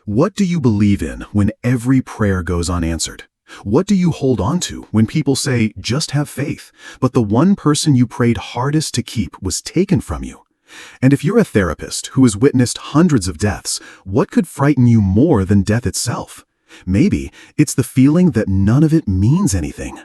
What do you believe in when every prayer goes unanswered? What do you hold on to when people say, just have faith, but the one person you prayed hardest to keep was taken from you? And if you're a therapist who has witnessed hundreds of deaths, what could frighten you more than death itself? Maybe it's the feeling that none of it means anything.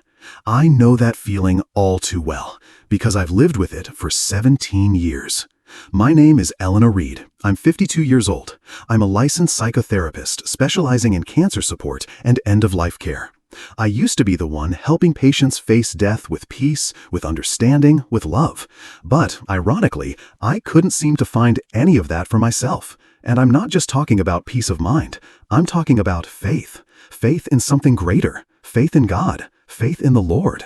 I know that feeling all too well, because I've lived with it for 17 years. My name is Eleanor Reid. I'm 52 years old. I'm a licensed psychotherapist specializing in cancer support and end-of-life care. I used to be the one helping patients face death with peace, with understanding, with love. But, ironically, I couldn't seem to find any of that for myself. And I'm not just talking about peace of mind. I'm talking about faith. Faith in something greater. Faith in God. Faith in the Lord.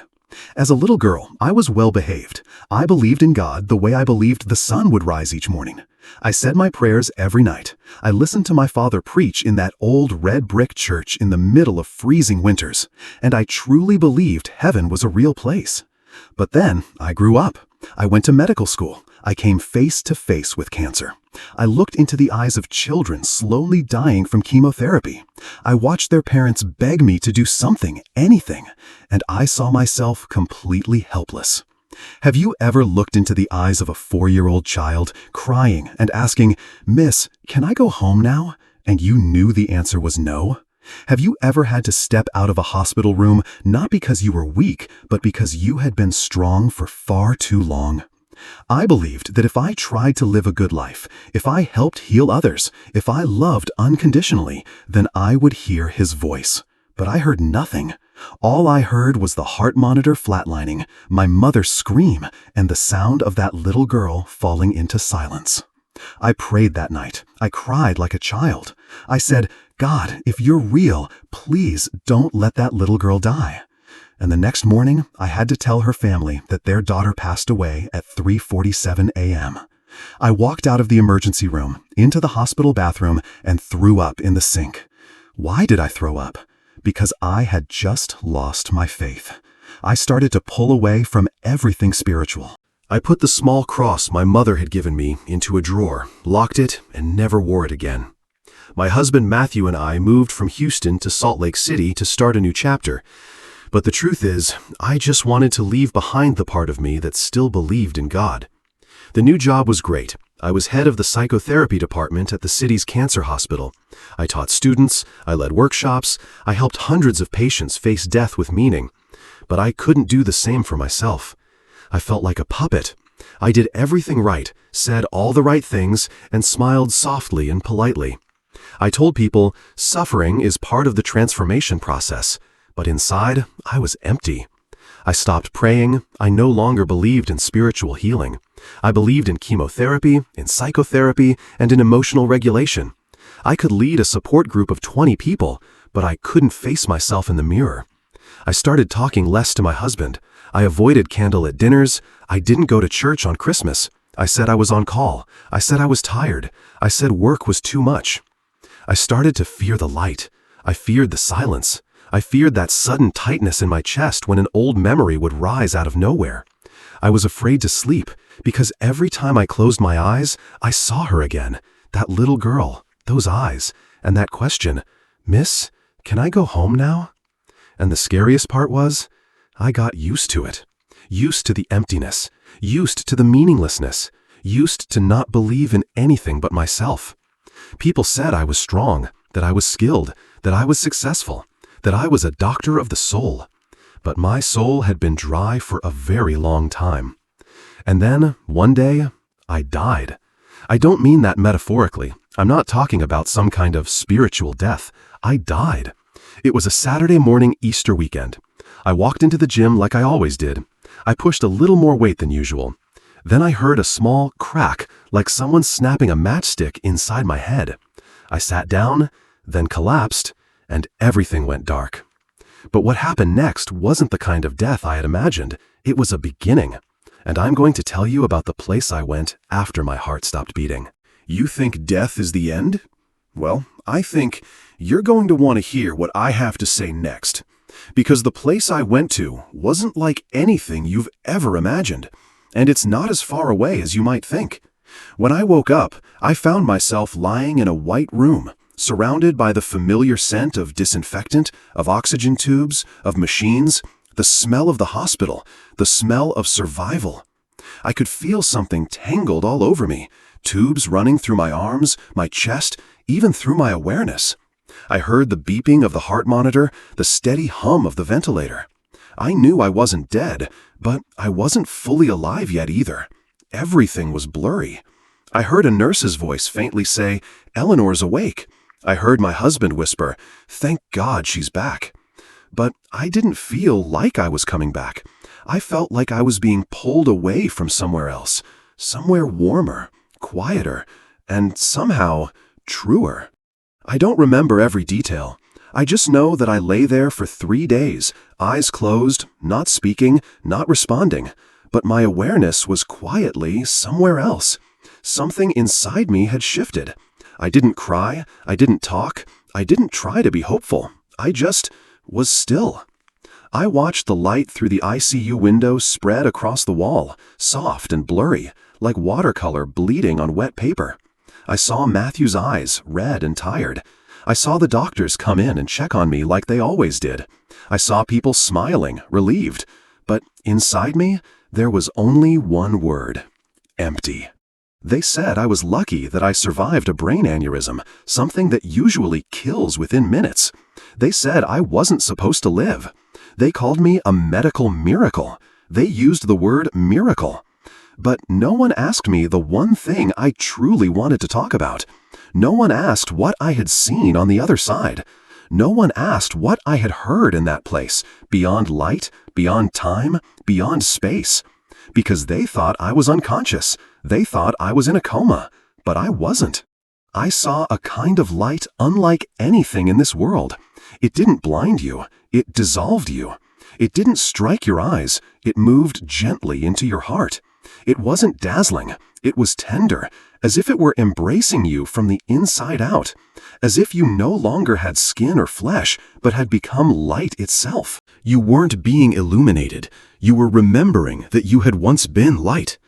As a little girl, I was well-behaved. I believed in God the way I believed the sun would rise each morning. I said my prayers every night. I listened to my father preach in that old red brick church in the middle of freezing winters, and I truly believed heaven was a real place. But then I grew up. I went to medical school. I came face to face with cancer. I looked into the eyes of children slowly dying from chemotherapy. I watched their parents beg me to do something, anything, and I saw myself completely helpless. Have you ever looked into the eyes of a 4-year-old child, crying and asking, "Miss, can I go home now?" and you knew the answer was no? Have you ever had to step out of a hospital room not because you were weak, but because you had been strong for far too long? I believed that if I tried to live a good life, if I helped heal others, if I loved unconditionally, then I would hear his voice. But I heard nothing. All I heard was the heart monitor flatlining, my mother scream, and the sound of that little girl falling into silence. I prayed that night. I cried like a child. I said, "God, if you're real, please don't let that little girl die." And the next morning, I had to tell her family that their daughter passed away at 3:47 a.m. I walked out of the emergency room, into the hospital bathroom, and threw up in the sink. Why did I throw up? Because I had just lost my faith. I started to pull away from everything spiritual. I put the small cross my mother had given me into a drawer, locked it, and never wore it again. My husband Matthew and I moved from Houston to Salt Lake City to start a new chapter. But the truth is, I just wanted to leave behind the part of me that still believed in God. The new job was great. I was head of the psychotherapy department at the city's cancer hospital. I taught students, I led workshops, I helped hundreds of patients face death with meaning. But I couldn't do the same for myself. I felt like a puppet. I did everything right, said all the right things, and smiled softly and politely. I told people, suffering is part of the transformation process. But inside, I was empty. I stopped praying. I no longer believed in spiritual healing. I believed in chemotherapy, in psychotherapy, and in emotional regulation. I could lead a support group of 20 people, but I couldn't face myself in the mirror. I started talking less to my husband. I avoided candlelit dinners. I didn't go to church on Christmas. I said I was on call. I said I was tired. I said work was too much. I started to fear the light. I feared the silence. I feared that sudden tightness in my chest when an old memory would rise out of nowhere. I was afraid to sleep because every time I closed my eyes, I saw her again, that little girl, those eyes, and that question, "Miss, can I go home now?" And the scariest part was, I got used to it, used to the emptiness, used to the meaninglessness, used to not believe in anything but myself. People said I was strong, that I was skilled, that I was successful, that I was a doctor of the soul. But my soul had been dry for a very long time. And then, one day, I died. I don't mean that metaphorically. I'm not talking about some kind of spiritual death. I died. It was a Saturday morning Easter weekend. I walked into the gym like I always did. I pushed a little more weight than usual. Then I heard a small crack, like someone snapping a matchstick inside my head. I sat down, then collapsed, and everything went dark. But what happened next wasn't the kind of death I had imagined. It was a beginning. And I'm going to tell you about the place I went after my heart stopped beating. You think death is the end? Well, I think you're going to want to hear what I have to say next. Because the place I went to wasn't like anything you've ever imagined. And it's not as far away as you might think. When I woke up, I found myself lying in a white room, surrounded by the familiar scent of disinfectant, of oxygen tubes, of machines, the smell of the hospital, the smell of survival. I could feel something tangled all over me, tubes running through my arms, my chest, even through my awareness. I heard the beeping of the heart monitor, the steady hum of the ventilator. I knew I wasn't dead, but I wasn't fully alive yet either. Everything was blurry. I heard a nurse's voice faintly say, "Eleanor's awake." I heard my husband whisper, "Thank God she's back." But I didn't feel like I was coming back. I felt like I was being pulled away from somewhere else, somewhere warmer, quieter, and somehow truer. I don't remember every detail. I just know that I lay there for 3 days, eyes closed, not speaking, not responding, but my awareness was quietly somewhere else. Something inside me had shifted. I didn't cry, I didn't talk, I didn't try to be hopeful. I just was still. I watched the light through the ICU window spread across the wall, soft and blurry, like watercolor bleeding on wet paper. I saw Matthew's eyes, red and tired. I saw the doctors come in and check on me like they always did. I saw people smiling, relieved. But inside me, there was only one word: empty. They said I was lucky that I survived a brain aneurysm, something that usually kills within minutes. They said I wasn't supposed to live. They called me a medical miracle. They used the word miracle. But no one asked me the one thing I truly wanted to talk about. No one asked what I had seen on the other side. No one asked what I had heard in that place, beyond light, beyond time, beyond space. Because they thought I was unconscious. They thought I was in a coma. But I wasn't. I saw a kind of light unlike anything in this world. It didn't blind you. It dissolved you. It didn't strike your eyes. It moved gently into your heart. It wasn't dazzling. It was tender, as if it were embracing you from the inside out, as if you no longer had skin or flesh, but had become light itself. You weren't being illuminated. You were remembering that you had once been light.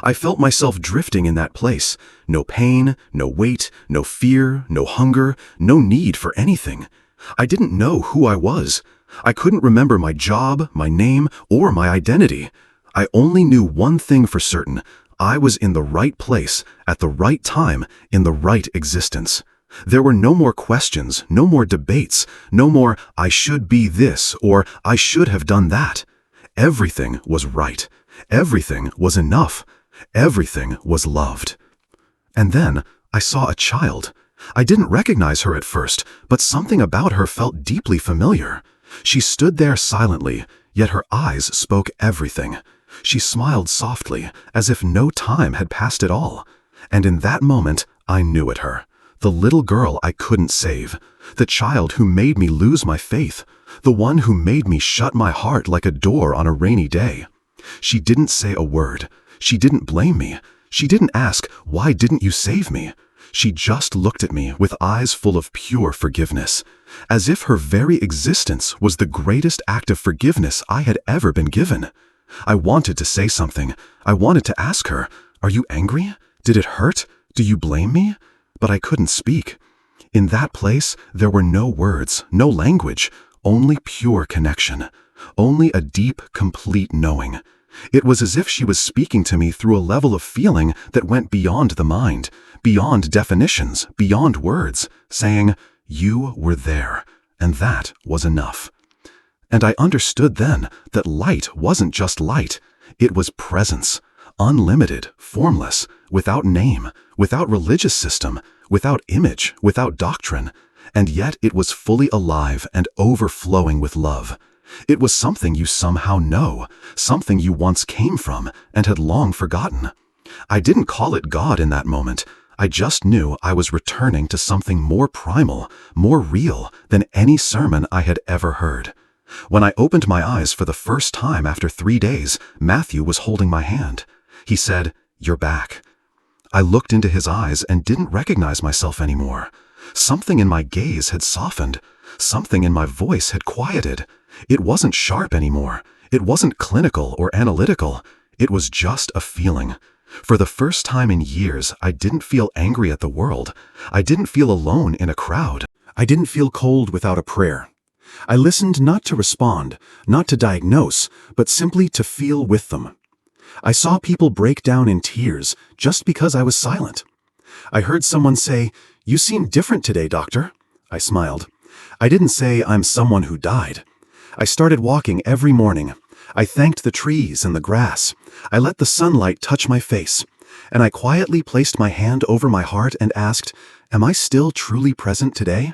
I felt myself drifting in that place. No pain, no weight, no fear, no hunger, no need for anything. I didn't know who I was. I couldn't remember my job, my name, or my identity. I only knew one thing for certain. I was in the right place, at the right time, in the right existence. There were no more questions, no more debates, no more "I should be this" or "I should have done that." Everything was right. Everything was enough. Everything was loved. And then I saw a child. I didn't recognize her at first, but something about her felt deeply familiar. She stood there silently, yet her eyes spoke everything. She smiled softly, as if no time had passed at all. And in that moment, I knew it her. The little girl I couldn't save. The child who made me lose my faith. The one who made me shut my heart like a door on a rainy day. She didn't say a word. She didn't blame me. She didn't ask, "Why didn't you save me?" She just looked at me with eyes full of pure forgiveness, as if her very existence was the greatest act of forgiveness I had ever been given. I wanted to say something. I wanted to ask her, "Are you angry? Did it hurt? Do you blame me?" But I couldn't speak. In that place, there were no words, no language, only pure connection, only a deep, complete knowing. It was as if she was speaking to me through a level of feeling that went beyond the mind, beyond definitions, beyond words, saying, "You were there," and that was enough. And I understood then that light wasn't just light. It was presence, unlimited, formless, without name, without religious system, without image, without doctrine, and yet it was fully alive and overflowing with love. It was something you somehow know, something you once came from and had long forgotten. I didn't call it God in that moment. I just knew I was returning to something more primal, more real than any sermon I had ever heard. When I opened my eyes for the first time after 3 days, Matthew was holding my hand. He said, "You're back." I looked into his eyes and didn't recognize myself anymore. Something in my gaze had softened. Something in my voice had quieted. It wasn't sharp anymore. It wasn't clinical or analytical. It was just a feeling. For the first time in years, I didn't feel angry at the world. I didn't feel alone in a crowd. I didn't feel cold without a prayer. I listened not to respond, not to diagnose, but simply to feel with them. I saw people break down in tears just because I was silent. I heard someone say, "You seem different today, doctor." I smiled. I didn't say I'm someone who died. I started walking every morning. I thanked the trees and the grass. I let the sunlight touch my face. And I quietly placed my hand over my heart and asked, "Am I still truly present today?"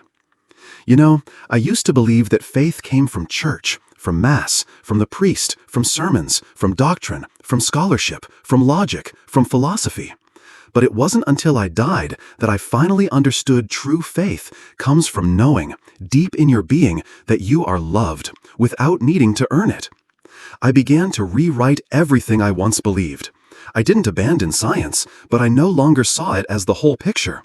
You know, I used to believe that faith came from church, from mass, from the priest, from sermons, from doctrine, from scholarship, from logic, from philosophy. But it wasn't until I died that I finally understood true faith comes from knowing, deep in your being, that you are loved, without needing to earn it. I began to rewrite everything I once believed. I didn't abandon science, but I no longer saw it as the whole picture.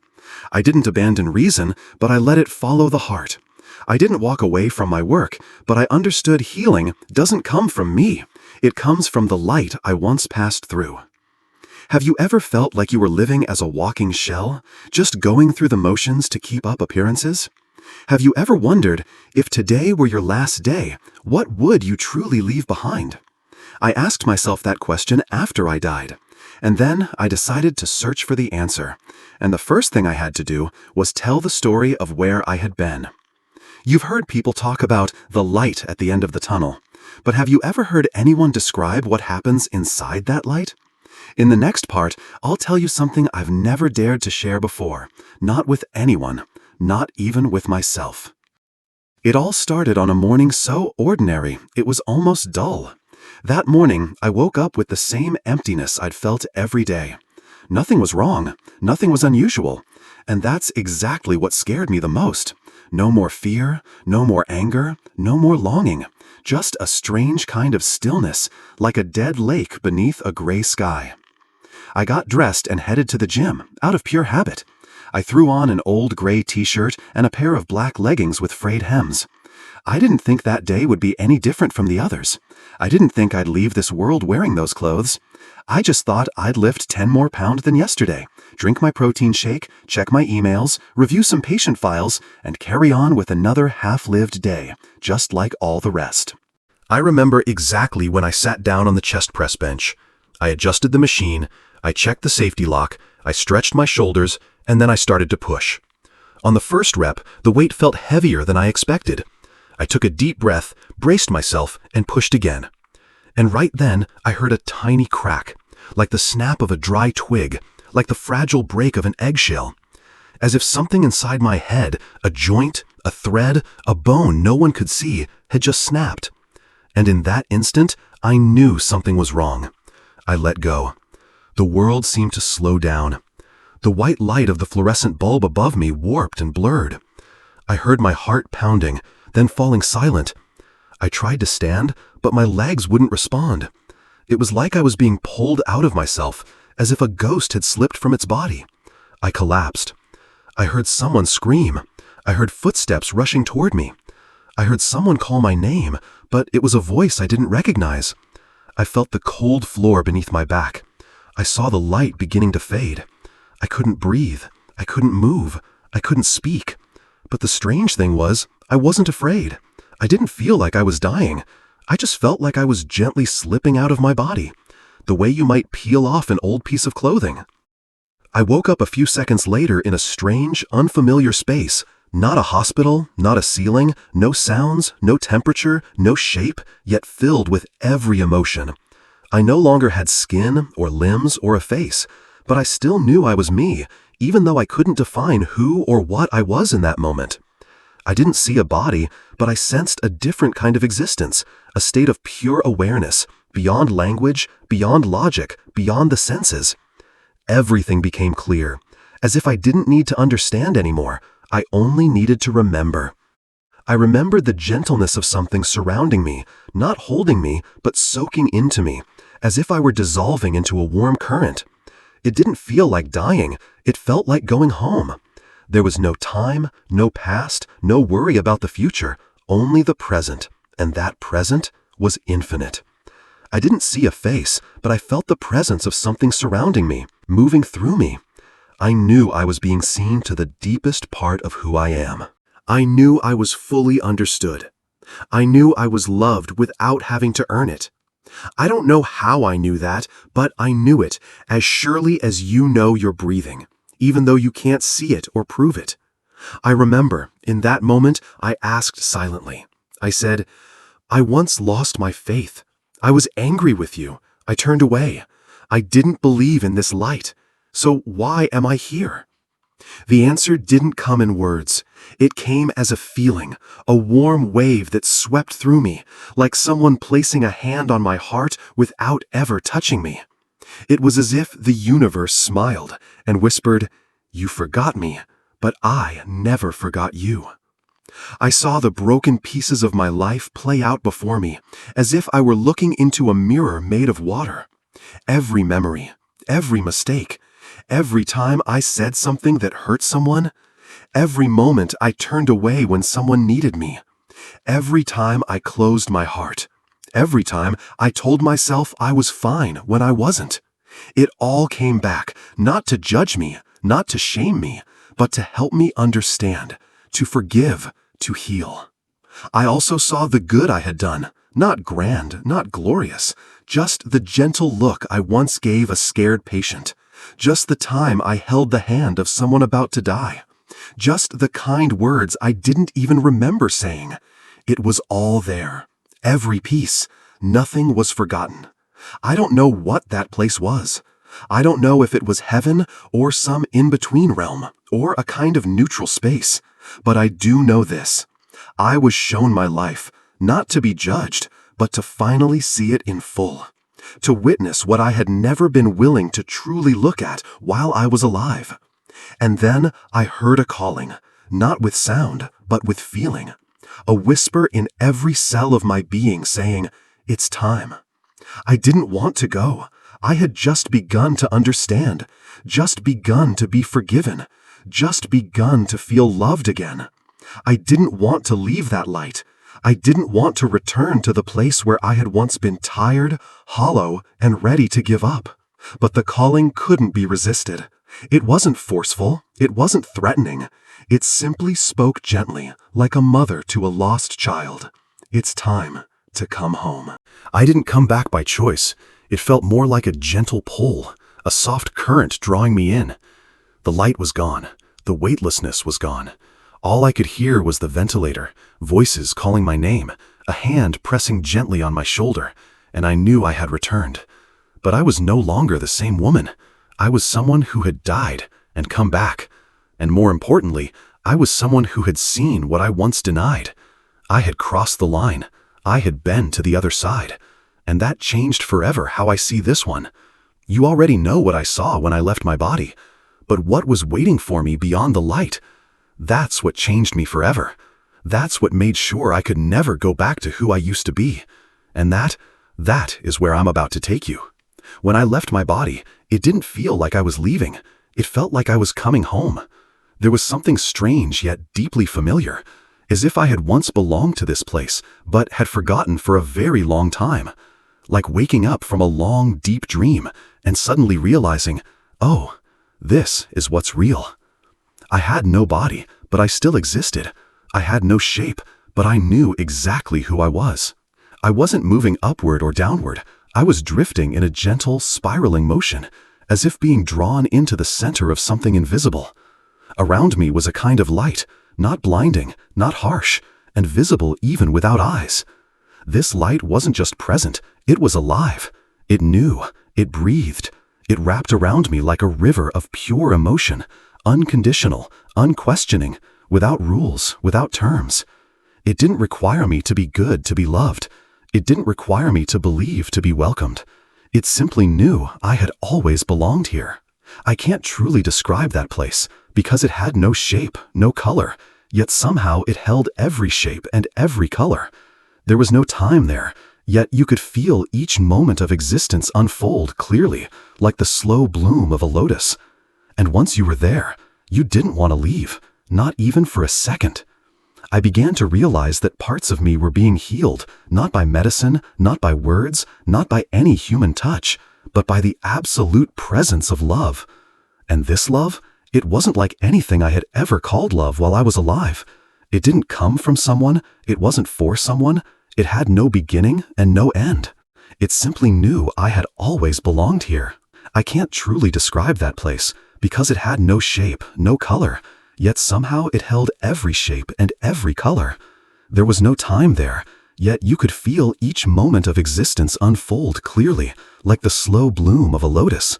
I didn't abandon reason, but I let it follow the heart. I didn't walk away from my work, but I understood healing doesn't come from me. It comes from the light I once passed through. Have you ever felt like you were living as a walking shell, just going through the motions to keep up appearances? Have you ever wondered, if today were your last day, what would you truly leave behind? I asked myself that question after I died, and then I decided to search for the answer. And the first thing I had to do was tell the story of where I had been. You've heard people talk about the light at the end of the tunnel, but have you ever heard anyone describe what happens inside that light? In the next part, I'll tell you something I've never dared to share before, not with anyone, not even with myself. It all started on a morning so ordinary, it was almost dull. That morning, I woke up with the same emptiness I'd felt every day. Nothing was wrong, nothing was unusual, and that's exactly what scared me the most. No more fear, no more anger, no more longing, just a strange kind of stillness, like a dead lake beneath a gray sky. I got dressed and headed to the gym, out of pure habit. I threw on an old gray t-shirt and a pair of black leggings with frayed hems. I didn't think that day would be any different from the others. I didn't think I'd leave this world wearing those clothes. I just thought I'd lift 10 more pounds than yesterday, drink my protein shake, check my emails, review some patient files, and carry on with another half-lived day, just like all the rest. I remember exactly when I sat down on the chest press bench. I adjusted the machine, I checked the safety lock, I stretched my shoulders, and then I started to push. On the first rep, the weight felt heavier than I expected. I took a deep breath, braced myself, and pushed again. And right then, I heard a tiny crack, like the snap of a dry twig, like the fragile break of an eggshell. As if something inside my head, a joint, a thread, a bone no one could see, had just snapped. And in that instant, I knew something was wrong. I let go. The world seemed to slow down. The white light of the fluorescent bulb above me warped and blurred. I heard my heart pounding, then falling silent. I tried to stand, but my legs wouldn't respond. It was like I was being pulled out of myself, as if a ghost had slipped from its body. I collapsed. I heard someone scream. I heard footsteps rushing toward me. I heard someone call my name, but it was a voice I didn't recognize. I felt the cold floor beneath my back. I saw the light beginning to fade. I couldn't breathe. I couldn't move. I couldn't speak. But the strange thing was, I wasn't afraid. I didn't feel like I was dying. I just felt like I was gently slipping out of my body, the way you might peel off an old piece of clothing. I woke up a few seconds later in a strange, unfamiliar space. Not a hospital, not a ceiling, no sounds, no temperature, no shape, yet filled with every emotion. I no longer had skin or limbs or a face, but I still knew I was me, even though I couldn't define who or what I was in that moment. I didn't see a body, but I sensed a different kind of existence, a state of pure awareness, beyond language, beyond logic, beyond the senses. Everything became clear, as if I didn't need to understand anymore. I only needed to remember. I remembered the gentleness of something surrounding me, not holding me, but soaking into me, as if I were dissolving into a warm current. It didn't feel like dying, it felt like going home. There was no time, no past, no worry about the future, only the present, and that present was infinite. I didn't see a face, but I felt the presence of something surrounding me, moving through me. I knew I was being seen to the deepest part of who I am. I knew I was fully understood. I knew I was loved without having to earn it. I don't know how I knew that, but I knew it as surely as you know you're breathing, even though you can't see it or prove it. I remember, in that moment, I asked silently. I said, I once lost my faith. I was angry with you. I turned away. I didn't believe in this light. So why am I here? The answer didn't come in words. It came as a feeling, a warm wave that swept through me, like someone placing a hand on my heart without ever touching me. It was as if the universe smiled and whispered, "You forgot me, but I never forgot you." I saw the broken pieces of my life play out before me, as if I were looking into a mirror made of water. Every memory, every mistake, every time I said something that hurt someone, every moment I turned away when someone needed me, every time I closed my heart, every time I told myself I was fine when I wasn't. It all came back, not to judge me, not to shame me, but to help me understand, to forgive, to heal. I also saw the good I had done, not grand, not glorious, just the gentle look I once gave a scared patient, just the time I held the hand of someone about to die, just the kind words I didn't even remember saying. It was all there, every piece, nothing was forgotten. I don't know what that place was. I don't know if it was heaven or some in-between realm or a kind of neutral space, but I do know this. I was shown my life, not to be judged, but to finally see it in full, to witness what I had never been willing to truly look at while I was alive. And then I heard a calling, not with sound, but with feeling, a whisper in every cell of my being saying, "It's time." I didn't want to go. I had just begun to understand, just begun to be forgiven, just begun to feel loved again. I didn't want to leave that light. I didn't want to return to the place where I had once been tired, hollow, and ready to give up. But the calling couldn't be resisted. It wasn't forceful. It wasn't threatening. It simply spoke gently, like a mother to a lost child. It's time to come home. I didn't come back by choice. It felt more like a gentle pull, a soft current drawing me in. The light was gone. The weightlessness was gone. All I could hear was the ventilator, voices calling my name, a hand pressing gently on my shoulder, and I knew I had returned. But I was no longer the same woman. I was someone who had died and come back. And more importantly, I was someone who had seen what I once denied. I had crossed the line. I had been to the other side. And that changed forever how I see this one. You already know what I saw when I left my body. But what was waiting for me beyond the light? That's what changed me forever. That's what made sure I could never go back to who I used to be. And that is where I'm about to take you. When I left my body, it didn't feel like I was leaving. It felt like I was coming home. There was something strange yet deeply familiar, as if I had once belonged to this place, but had forgotten for a very long time. Like waking up from a long, deep dream and suddenly realizing, oh, this is what's real. I had no body, but I still existed. I had no shape, but I knew exactly who I was. I wasn't moving upward or downward. I was drifting in a gentle, spiraling motion, as if being drawn into the center of something invisible. Around me was a kind of light, not blinding, not harsh, and visible even without eyes. This light wasn't just present, it was alive. It knew, it breathed. It wrapped around me like a river of pure emotion, unconditional, unquestioning, without rules, without terms. It didn't require me to be good to be loved. It didn't require me to believe to be welcomed. It simply knew I had always belonged here. I can't truly describe that place, because it had no shape, no color, yet somehow it held every shape and every color. There was no time there, yet you could feel each moment of existence unfold clearly, like the slow bloom of a lotus. And once you were there, you didn't want to leave, not even for a second. I began to realize that parts of me were being healed, not by medicine, not by words, not by any human touch, but by the absolute presence of love. And this love, it wasn't like anything I had ever called love while I was alive. It didn't come from someone, it wasn't for someone, it had no beginning and no end. It simply knew I had always belonged here. I can't truly describe that place, because it had no shape, no color, yet somehow it held every shape and every color. There was no time there, yet you could feel each moment of existence unfold clearly, like the slow bloom of a lotus.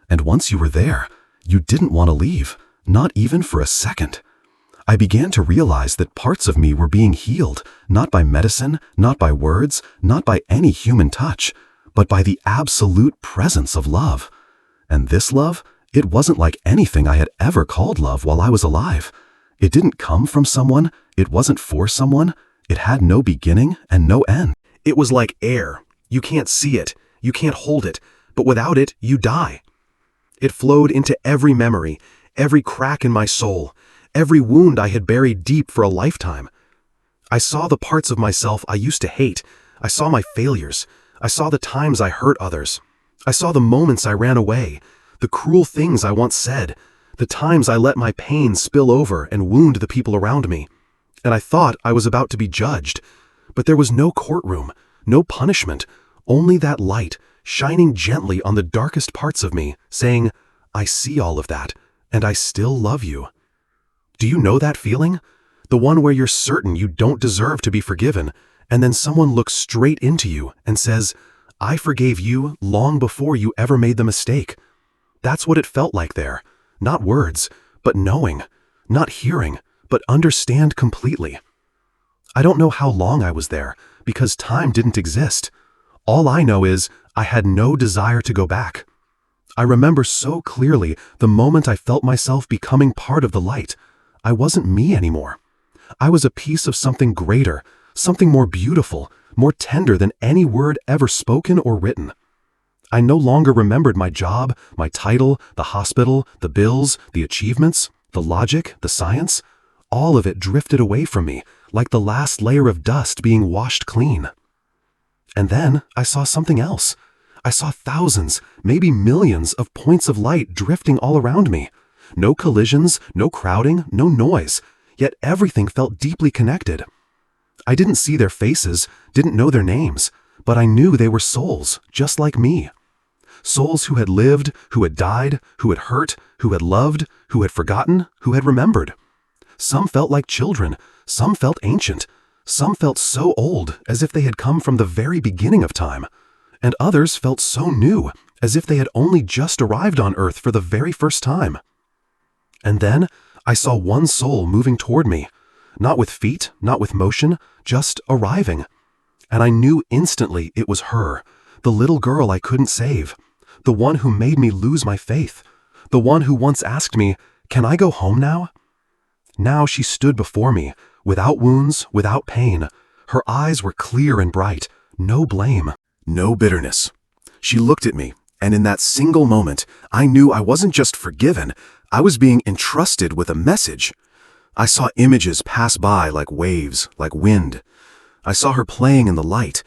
And once you were there, you didn't want to leave, not even for a second. I began to realize that parts of me were being healed, not by medicine, not by words, not by any human touch, but by the absolute presence of love. And this love, it wasn't like anything I had ever called love while I was alive. It didn't come from someone, it wasn't for someone, it had no beginning and no end. It was like air. You can't see it, you can't hold it, but without it, you die. It flowed into every memory, every crack in my soul, every wound I had buried deep for a lifetime. I saw the parts of myself I used to hate. I saw my failures. I saw the times I hurt others. I saw the moments I ran away, the cruel things I once said, the times I let my pain spill over and wound the people around me. And I thought I was about to be judged. But there was no courtroom, no punishment, only that light shining gently on the darkest parts of me, saying, "I see all of that, and I still love you." Do you know that feeling? The one where you're certain you don't deserve to be forgiven, and then someone looks straight into you and says, "I forgave you long before you ever made the mistake." That's what it felt like there. Not words, but knowing. Not hearing, but understand completely. I don't know how long I was there, because time didn't exist. All I know is I had no desire to go back. I remember so clearly the moment I felt myself becoming part of the light. I wasn't me anymore. I was a piece of something greater, something more beautiful, more tender than any word ever spoken or written. I no longer remembered my job, my title, the hospital, the bills, the achievements, the logic, the science. All of it drifted away from me, like the last layer of dust being washed clean. And then I saw something else. I saw thousands, maybe millions of points of light drifting all around me. No collisions, no crowding, no noise, yet everything felt deeply connected. I didn't see their faces, didn't know their names, but I knew they were souls, just like me. Souls who had lived, who had died, who had hurt, who had loved, who had forgotten, who had remembered. Some felt like children, some felt ancient, some felt so old as if they had come from the very beginning of time, and others felt so new as if they had only just arrived on Earth for the very first time. And then I saw one soul moving toward me, not with feet, not with motion, just arriving. And I knew instantly it was her, the little girl I couldn't save, the one who made me lose my faith, the one who once asked me, "Can I go home now?" Now she stood before me, without wounds, without pain. Her eyes were clear and bright, no blame, no bitterness. She looked at me, and in that single moment, I knew I wasn't just forgiven, I was being entrusted with a message. I saw images pass by like waves, like wind. I saw her playing in the light.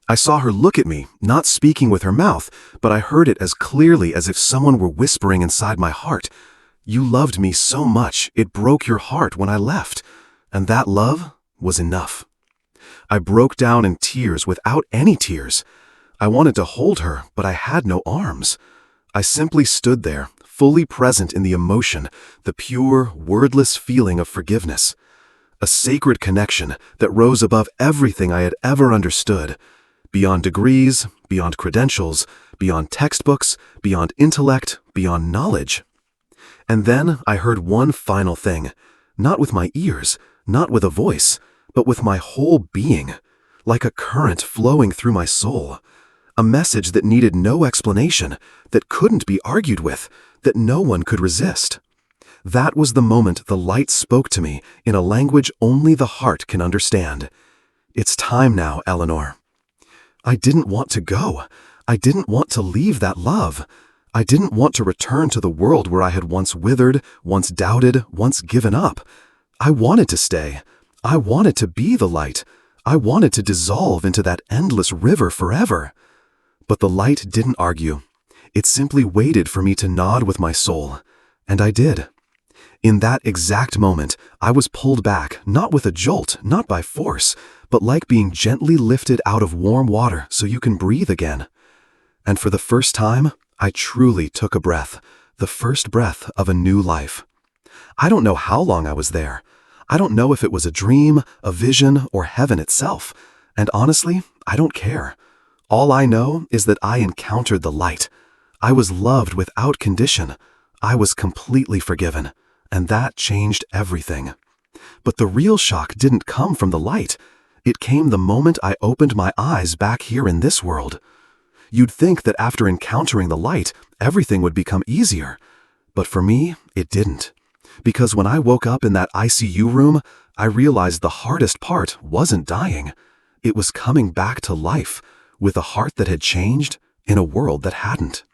I saw her look at me, not speaking with her mouth, but I heard it as clearly as if someone were whispering inside my heart. "You loved me so much, it broke your heart when I left." And that love was enough. I broke down in tears without any tears. I wanted to hold her, but I had no arms. I simply stood there, fully present in the emotion, the pure, wordless feeling of forgiveness. A sacred connection that rose above everything I had ever understood. Beyond degrees, beyond credentials, beyond textbooks, beyond intellect, beyond knowledge. And then I heard one final thing, not with my ears, not with a voice, but with my whole being, like a current flowing through my soul. A message that needed no explanation, that couldn't be argued with, that no one could resist. That was the moment the light spoke to me in a language only the heart can understand. "It's time now, Eleanor." I didn't want to go. I didn't want to leave that love. I didn't want to return to the world where I had once withered, once doubted, once given up. I wanted to stay. I wanted to be the light. I wanted to dissolve into that endless river forever. But the light didn't argue. It simply waited for me to nod with my soul. And I did. In that exact moment, I was pulled back, not with a jolt, not by force, but like being gently lifted out of warm water so you can breathe again. And for the first time, I truly took a breath, the first breath of a new life. I don't know how long I was there. I don't know if it was a dream, a vision, or heaven itself. And honestly, I don't care. All I know is that I encountered the light. I was loved without condition. I was completely forgiven. And that changed everything. But the real shock didn't come from the light. It came the moment I opened my eyes back here in this world. You'd think that after encountering the light, everything would become easier. But for me, it didn't. Because when I woke up in that ICU room, I realized the hardest part wasn't dying. It was coming back to life, with a heart that had changed in a world that hadn't.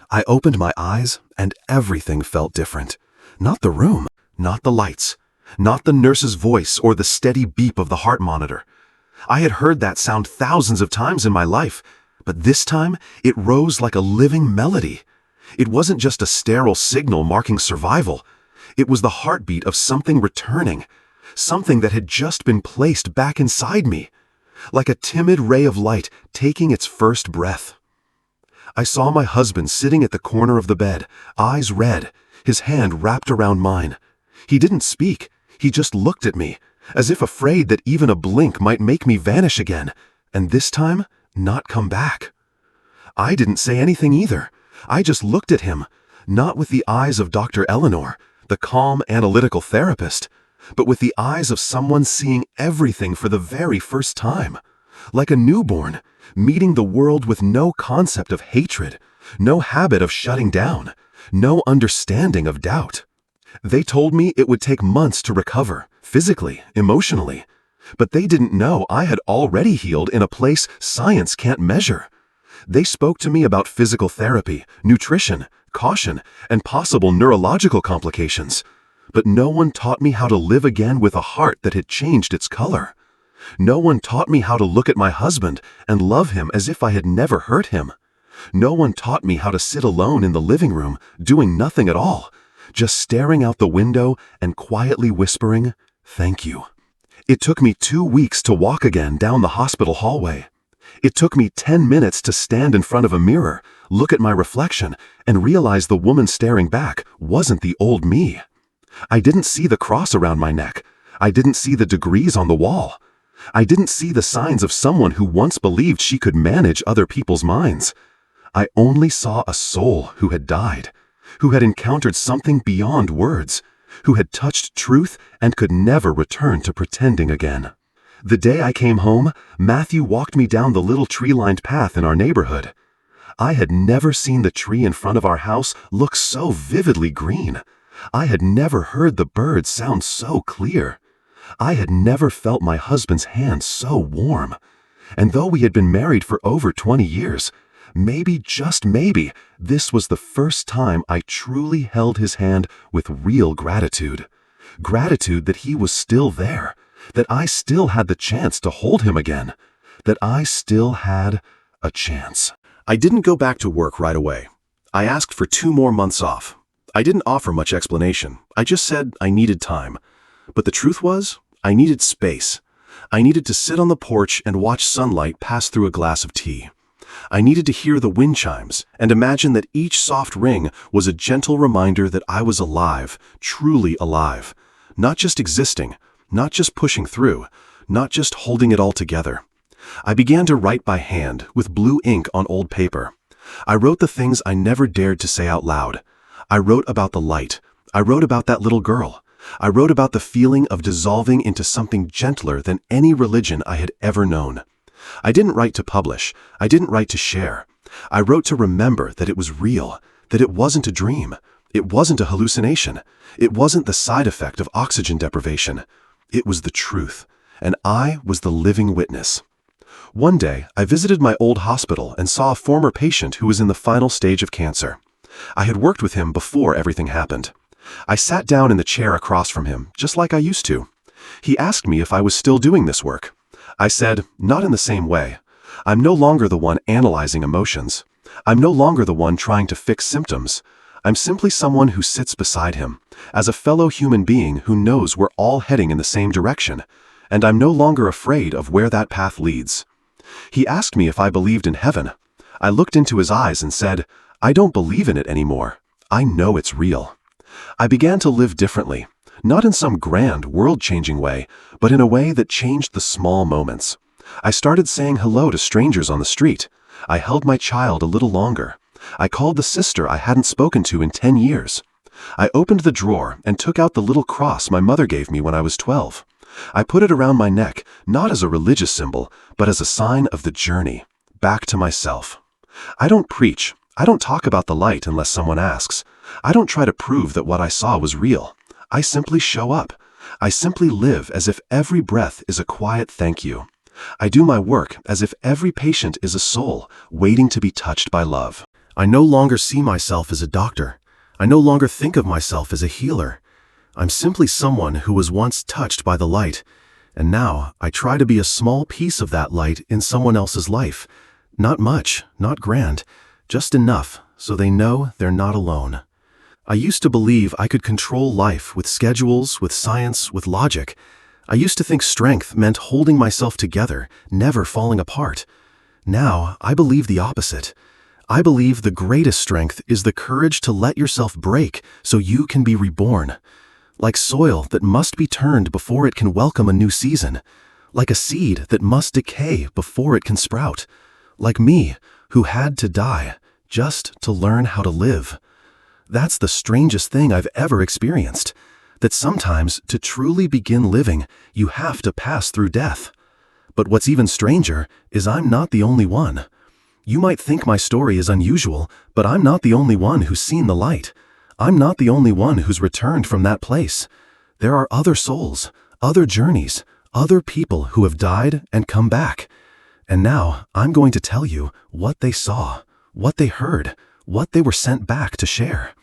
I opened my eyes, and everything felt different. Not the room, not the lights, not the nurse's voice or the steady beep of the heart monitor. I had heard that sound thousands of times in my life, but this time it rose like a living melody. It wasn't just a sterile signal marking survival. It was the heartbeat of something returning, something that had just been placed back inside me, like a timid ray of light taking its first breath. I saw my husband sitting at the corner of the bed, eyes red, his hand wrapped around mine. He didn't speak. He just looked at me, as if afraid that even a blink might make me vanish again, and this time, not come back. I didn't say anything either. I just looked at him, not with the eyes of Dr. Eleanor, the calm, analytical therapist, but with the eyes of someone seeing everything for the very first time. Like a newborn, meeting the world with no concept of hatred, no habit of shutting down, no understanding of doubt. They told me it would take months to recover, physically, emotionally. But they didn't know I had already healed in a place science can't measure. They spoke to me about physical therapy, nutrition, caution, and possible neurological complications. But no one taught me how to live again with a heart that had changed its color. No one taught me how to look at my husband and love him as if I had never hurt him. No one taught me how to sit alone in the living room, doing nothing at all, just staring out the window and quietly whispering, "Thank you." It took me 2 weeks to walk again down the hospital hallway. It took me 10 minutes to stand in front of a mirror, look at my reflection, and realize the woman staring back wasn't the old me. I didn't see the cross around my neck. I didn't see the degrees on the wall. I didn't see the signs of someone who once believed she could manage other people's minds. I only saw a soul who had died, who had encountered something beyond words, who had touched truth and could never return to pretending again. The day I came home, Matthew walked me down the little tree-lined path in our neighborhood. I had never seen the tree in front of our house look so vividly green. I had never heard the birds sound so clear. I had never felt my husband's hand so warm. And though we had been married for over 20 years, maybe, just maybe, this was the first time I truly held his hand with real gratitude. Gratitude that he was still there, that I still had the chance to hold him again, that I still had a chance. I didn't go back to work right away. I asked for 2 more months off. I didn't offer much explanation. I just said I needed time. But the truth was, I needed space. I needed to sit on the porch and watch sunlight pass through a glass of tea. I needed to hear the wind chimes and imagine that each soft ring was a gentle reminder that I was alive, truly alive. Not just existing, not just pushing through, not just holding it all together. I began to write by hand with blue ink on old paper. I wrote the things I never dared to say out loud. I wrote about the light. I wrote about that little girl. I wrote about the feeling of dissolving into something gentler than any religion I had ever known. I didn't write to publish. I didn't write to share. I wrote to remember that it was real, that it wasn't a dream. It wasn't a hallucination. It wasn't the side effect of oxygen deprivation. It was the truth, and I was the living witness. One day, I visited my old hospital and saw a former patient who was in the final stage of cancer. I had worked with him before everything happened. I sat down in the chair across from him, just like I used to. He asked me if I was still doing this work. I said, not in the same way. I'm no longer the one analyzing emotions. I'm no longer the one trying to fix symptoms. I'm simply someone who sits beside him, as a fellow human being who knows we're all heading in the same direction, and I'm no longer afraid of where that path leads. He asked me if I believed in heaven. I looked into his eyes and said, I don't believe in it anymore. I know it's real. I began to live differently, not in some grand, world-changing way, but in a way that changed the small moments. I started saying hello to strangers on the street. I held my child a little longer. I called the sister I hadn't spoken to in 10 years. I opened the drawer and took out the little cross my mother gave me when I was 12. I put it around my neck, not as a religious symbol, but as a sign of the journey, back to myself. I don't preach. I don't talk about the light unless someone asks. I don't try to prove that what I saw was real. I simply show up. I simply live as if every breath is a quiet thank you. I do my work as if every patient is a soul waiting to be touched by love. I no longer see myself as a doctor. I no longer think of myself as a healer. I'm simply someone who was once touched by the light, and now I try to be a small piece of that light in someone else's life. Not much, not grand, just enough so they know they're not alone. I used to believe I could control life with schedules, with science, with logic. I used to think strength meant holding myself together, never falling apart. Now, I believe the opposite. I believe the greatest strength is the courage to let yourself break so you can be reborn. Like soil that must be turned before it can welcome a new season. Like a seed that must decay before it can sprout. Like me, who had to die just to learn how to live. That's the strangest thing I've ever experienced. That sometimes, to truly begin living, you have to pass through death. But what's even stranger is I'm not the only one. You might think my story is unusual, but I'm not the only one who's seen the light. I'm not the only one who's returned from that place. There are other souls, other journeys, other people who have died and come back. And now I'm going to tell you what they saw, what they heard, what they were sent back to share.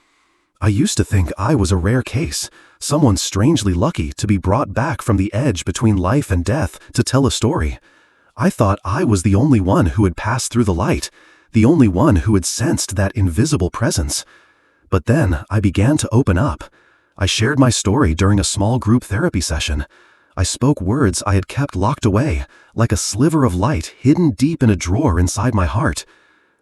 I used to think I was a rare case, someone strangely lucky to be brought back from the edge between life and death to tell a story. I thought I was the only one who had passed through the light, the only one who had sensed that invisible presence. But then I began to open up. I shared my story during a small group therapy session. I spoke words I had kept locked away, like a sliver of light hidden deep in a drawer inside my heart.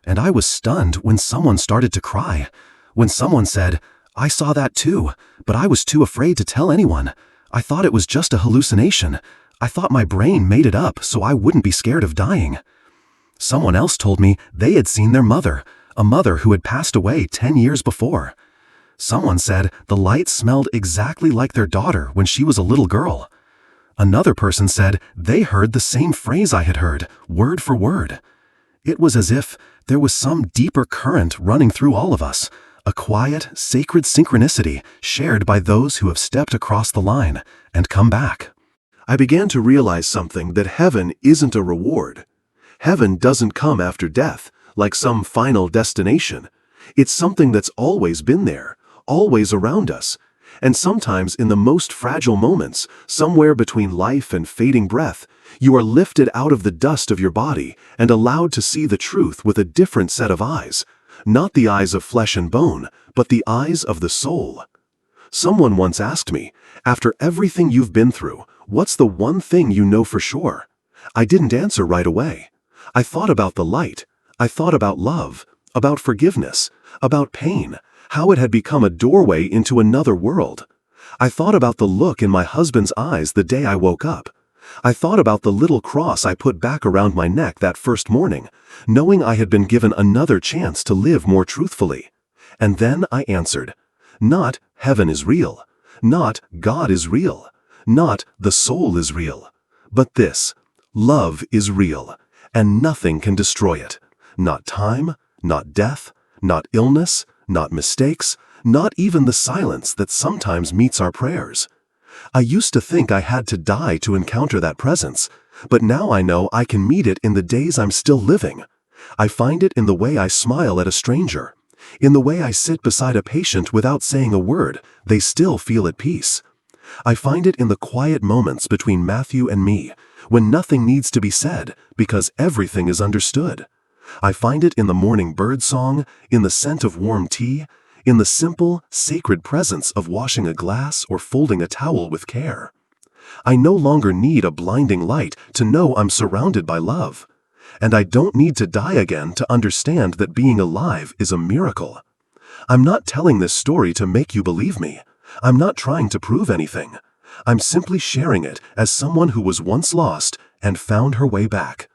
And I was stunned when someone started to cry. When someone said, I saw that too, but I was too afraid to tell anyone. I thought it was just a hallucination. I thought my brain made it up so I wouldn't be scared of dying. Someone else told me they had seen their mother, a mother who had passed away 10 years before. Someone said the light smelled exactly like their daughter when she was a little girl. Another person said they heard the same phrase I had heard, word for word. It was as if there was some deeper current running through all of us, a quiet, sacred synchronicity shared by those who have stepped across the line and come back. I began to realize something, that heaven isn't a reward. Heaven doesn't come after death, like some final destination. It's something that's always been there, always around us. And sometimes in the most fragile moments, somewhere between life and fading breath, you are lifted out of the dust of your body and allowed to see the truth with a different set of eyes. Not the eyes of flesh and bone, but the eyes of the soul. Someone once asked me, after everything you've been through, what's the one thing you know for sure? I didn't answer right away. I thought about the light. I thought about love, about forgiveness, about pain, how it had become a doorway into another world. I thought about the look in my husband's eyes the day I woke up. I thought about the little cross I put back around my neck that first morning, knowing I had been given another chance to live more truthfully. And then I answered, not heaven is real, not God is real, not the soul is real, but this, love is real, and nothing can destroy it. Not time, not death, not illness, not mistakes, not even the silence that sometimes meets our prayers. I used to think I had to die to encounter that presence, but now I know I can meet it in the days I'm still living. I find it in the way I smile at a stranger, in the way I sit beside a patient without saying a word, they still feel at peace. I find it in the quiet moments between Matthew and me, when nothing needs to be said because everything is understood. I find it in the morning bird song, in the scent of warm tea, in the simple, sacred presence of washing a glass or folding a towel with care. I no longer need a blinding light to know I'm surrounded by love. And I don't need to die again to understand that being alive is a miracle. I'm not telling this story to make you believe me. I'm not trying to prove anything. I'm simply sharing it as someone who was once lost and found her way back.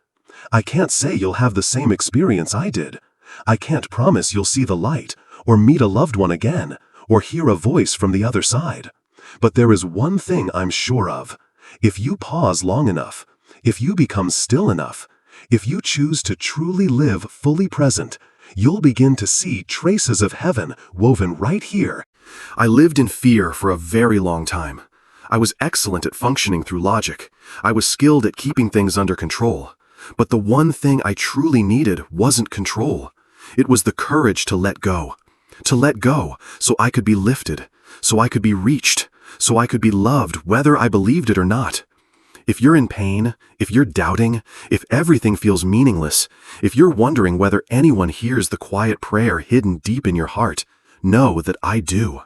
I can't say you'll have the same experience I did. I can't promise you'll see the light, or meet a loved one again, or hear a voice from the other side. But there is one thing I'm sure of. If you pause long enough, if you become still enough, if you choose to truly live fully present, you'll begin to see traces of heaven woven right here. I lived in fear for a very long time. I was excellent at functioning through logic. I was skilled at keeping things under control. But the one thing I truly needed wasn't control. It was the courage to let go. To let go so I could be lifted, so I could be reached, so I could be loved whether I believed it or not. If you're in pain, if you're doubting, if everything feels meaningless, if you're wondering whether anyone hears the quiet prayer hidden deep in your heart, know that I do.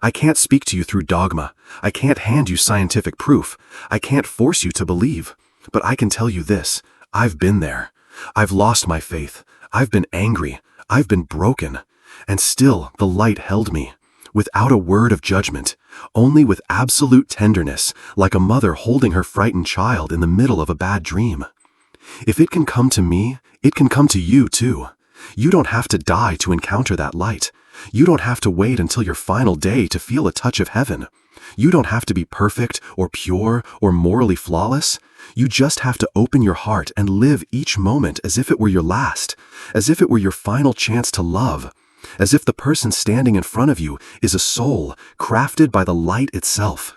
I can't speak to you through dogma. I can't hand you scientific proof. I can't force you to believe. But I can tell you this, I've been there. I've lost my faith. I've been angry. I've been broken. And still the light held me. Without a word of judgment, only with absolute tenderness, like a mother holding her frightened child in the middle of a bad dream. If it can come to me, it can come to you too. You don't have to die to encounter that light. You don't have to wait until your final day to feel a touch of heaven. You don't have to be perfect or pure or morally flawless. You just have to open your heart and live each moment as if it were your last, as if it were your final chance to love. As if the person standing in front of you is a soul crafted by the light itself.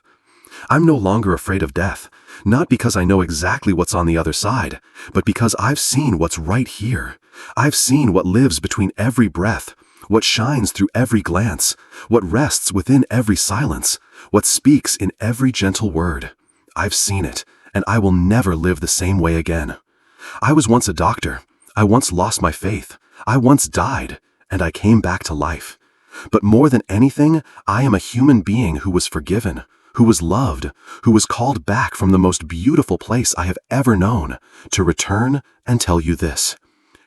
I'm no longer afraid of death, not because I know exactly what's on the other side, but because I've seen what's right here. I've seen what lives between every breath, what shines through every glance, what rests within every silence, what speaks in every gentle word. I've seen it, and I will never live the same way again. I was once a doctor. I once lost my faith. I once died. And I came back to life. But more than anything, I am a human being who was forgiven, who was loved, who was called back from the most beautiful place I have ever known, to return and tell you this.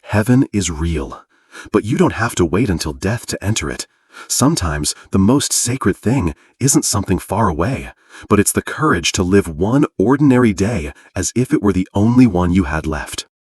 Heaven is real, but you don't have to wait until death to enter it. Sometimes the most sacred thing isn't something far away, but it's the courage to live one ordinary day as if it were the only one you had left.